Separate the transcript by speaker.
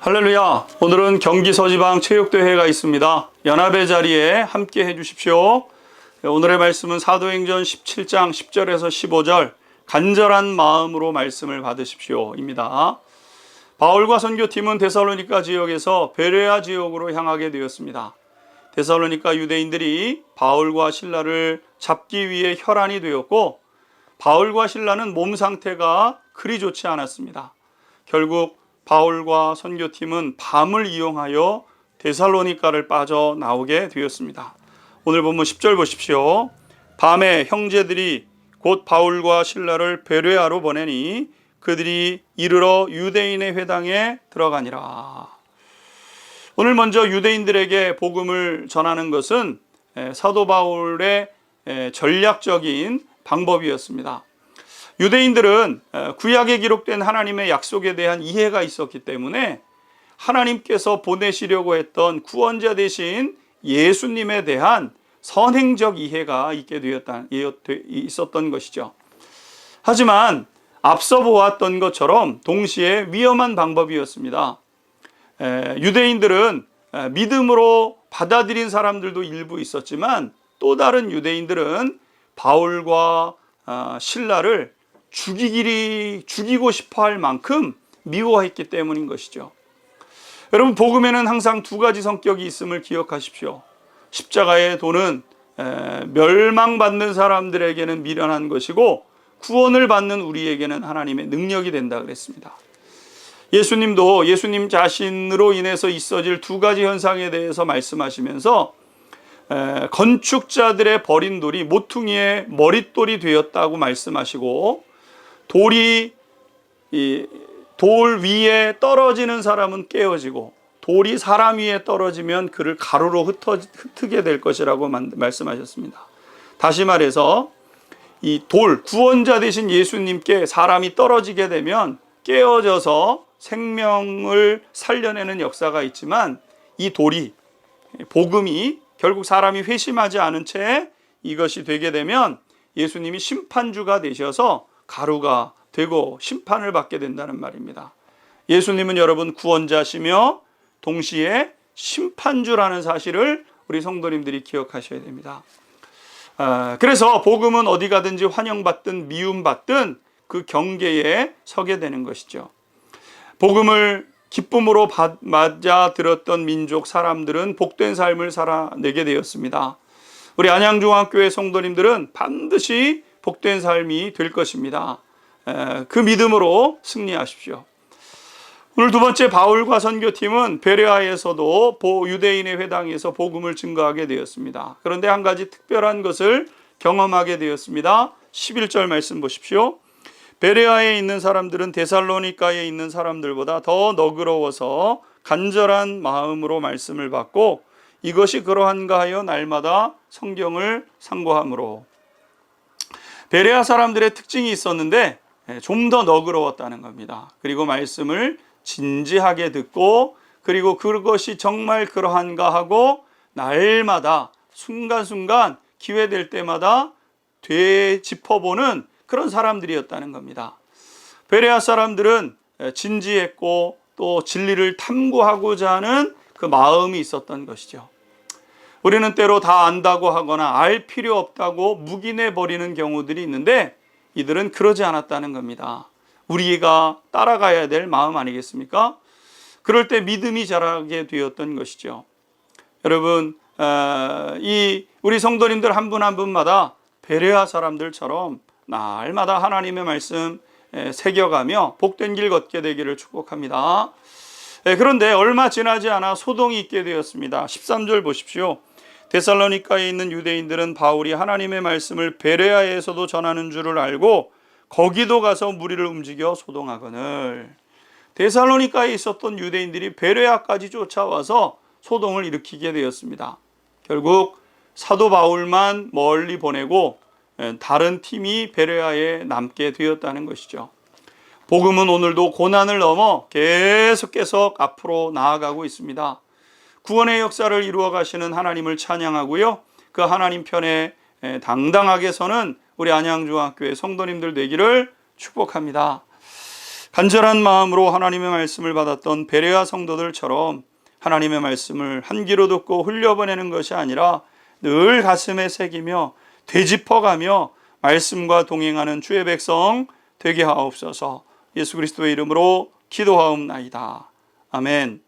Speaker 1: 할렐루야. 오늘은 경기서지방체육대회가 있습니다. 연합의 자리에 함께 해주십시오. 오늘의 말씀은 사도행전 17장 10절에서 15절 간절한 마음으로 말씀을 받으십시오 입니다. 바울과 선교팀은 데살로니가 지역에서 베레아 지역으로 향하게 되었습니다. 데살로니가 유대인들이 바울과 실라를 잡기 위해 혈안이 되었고, 바울과 실라는 몸 상태가 그리 좋지 않았습니다. 결국 바울과 선교팀은 밤을 이용하여 데살로니가를 빠져나오게 되었습니다. 오늘 본문 10절 보십시오. 밤에 형제들이 곧 바울과 실라를 베레아로 보내니 그들이 이르러 유대인의 회당에 들어가니라. 오늘 먼저 유대인들에게 복음을 전하는 것은 사도 바울의 전략적인 방법이었습니다. 유대인들은 구약에 기록된 하나님의 약속에 대한 이해가 있었기 때문에 하나님께서 보내시려고 했던 구원자 대신 예수님에 대한 선행적 이해가 있었던 것이죠. 하지만 앞서 보았던 것처럼 동시에 위험한 방법이었습니다. 유대인들은 믿음으로 받아들인 사람들도 일부 있었지만, 또 다른 유대인들은 바울과 실라를 죽이고 싶어 할 만큼 미워했기 때문인 것이죠. 여러분, 복음에는 항상 두 가지 성격이 있음을 기억하십시오. 십자가의 도는 멸망받는 사람들에게는 미련한 것이고, 구원을 받는 우리에게는 하나님의 능력이 된다 그랬습니다. 예수님도 예수님 자신으로 인해서 있어질 두 가지 현상에 대해서 말씀하시면서 건축자들의 버린 돌이 모퉁이의 머릿돌이 되었다고 말씀하시고, 돌 위에 떨어지는 사람은 깨어지고 돌이 사람 위에 떨어지면 그를 가루로 흩게 될 것이라고 말씀하셨습니다. 다시 말해서 이 구원자 되신 예수님께 사람이 떨어지게 되면 깨어져서 생명을 살려내는 역사가 있지만, 이 복음이 결국 사람이 회심하지 않은 채 이것이 되게 되면 예수님이 심판주가 되셔서 가루가 되고 심판을 받게 된다는 말입니다. 예수님은 여러분 구원자시며 동시에 심판주라는 사실을 우리 성도님들이 기억하셔야 됩니다. 그래서 복음은 어디 가든지 환영받든 미움받든 그 경계에 서게 되는 것이죠. 복음을 기쁨으로 맞아 들었던 민족 사람들은 복된 삶을 살아내게 되었습니다. 우리 안양중앙교회 성도님들은 반드시 복된 삶이 될 것입니다. 그 믿음으로 승리하십시오. 오늘 두 번째, 바울과 선교팀은 베레아에서도 유대인의 회당에서 복음을 증거하게 되었습니다. 그런데 한 가지 특별한 것을 경험하게 되었습니다. 11절 말씀 보십시오. 베레아에 있는 사람들은 데살로니가에 있는 사람들보다 더 너그러워서 간절한 마음으로 말씀을 받고, 이것이 그러한가 하여 날마다 성경을 상고함으로. 베레아 사람들의 특징이 있었는데 좀 더 너그러웠다는 겁니다. 그리고 말씀을 진지하게 듣고, 그리고 그것이 정말 그러한가 하고 날마다 순간순간 기회될 때마다 되짚어보는 그런 사람들이었다는 겁니다. 베레아 사람들은 진지했고 또 진리를 탐구하고자 하는 그 마음이 있었던 것이죠. 우리는 때로 다 안다고 하거나 알 필요 없다고 묵인해 버리는 경우들이 있는데, 이들은 그러지 않았다는 겁니다. 우리가 따라가야 될 마음 아니겠습니까? 그럴 때 믿음이 자라게 되었던 것이죠. 여러분, 우리 성도님들 한 분 한 분마다 베레아 사람들처럼 날마다 하나님의 말씀 새겨가며 복된 길 걷게 되기를 축복합니다. 그런데 얼마 지나지 않아 소동이 있게 되었습니다. 13절 보십시오. 데살로니가에 있는 유대인들은 바울이 하나님의 말씀을 베레아에서도 전하는 줄을 알고 거기도 가서 무리를 움직여 소동하거늘. 데살로니가에 있었던 유대인들이 베레아까지 쫓아와서 소동을 일으키게 되었습니다. 결국 사도 바울만 멀리 보내고 다른 팀이 베레아에 남게 되었다는 것이죠. 복음은 오늘도 고난을 넘어 계속 앞으로 나아가고 있습니다. 구원의 역사를 이루어 가시는 하나님을 찬양하고요, 그 하나님 편에 당당하게 서는 우리 안양중앙교회 성도님들 되기를 축복합니다. 간절한 마음으로 하나님의 말씀을 받았던 베레아 성도들처럼 하나님의 말씀을 한 귀로 듣고 흘려보내는 것이 아니라 늘 가슴에 새기며 되짚어가며 말씀과 동행하는 주의 백성 되게 하옵소서. 예수 그리스도의 이름으로 기도하옵나이다. 아멘.